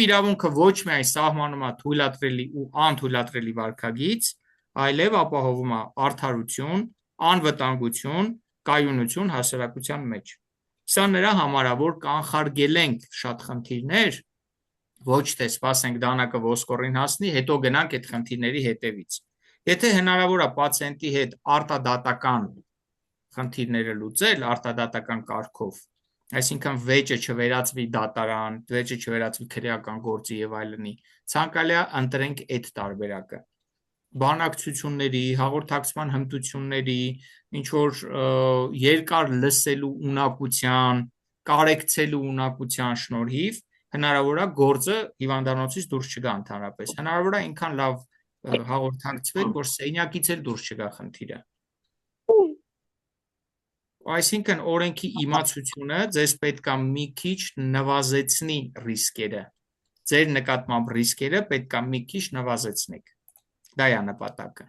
իրավունքը ոչ միայն սահմանում է թույլատրելի ու անթույլատրելի վարքագիծ, այլև ապահովում է արդարություն, անվտանգություն, կայունություն հասարակության մեջ։ Սա նրա համար է, որ կանխարգել ենք շատ խնդիրներ, ոչ թե սպասենք դանակը ոսկորին հասնի, հետո գնանք այդ խնդիրների հետևից։ Եթե հնարավոր է պացիենտի հետ արտադատական խնդիրները լուծել, արտադատական կարգով, այսինքն վեճը չվերածվի դատարան, վեճը չվերածվի քրեական գործի եւ այլնի, ցանկալի է ընտրենք այդ տարբերակը։ Բանակցությունների, հաղորդակցման հմտությունների, ինչ որ երկար լսելու ունակության, կարեկցելու ունակության շնորհիվ հնարավոր է գործը հիվանդանոցից դուրս չգա ընդհանրապես։ Հնարավոր է այնքան լավ հաղորդակցվել, որ սենյակից էլ դուրս չգա խնդիրը։ Այսինքն օրենքի իմացությունը ձեզ պետք է մի քիչ նվազեցնի ռիսկերը։ Ձեր նկատմամբ ռիսկերը պետք է մի քիչ նվազեցնեք։ Դա է նպատակը։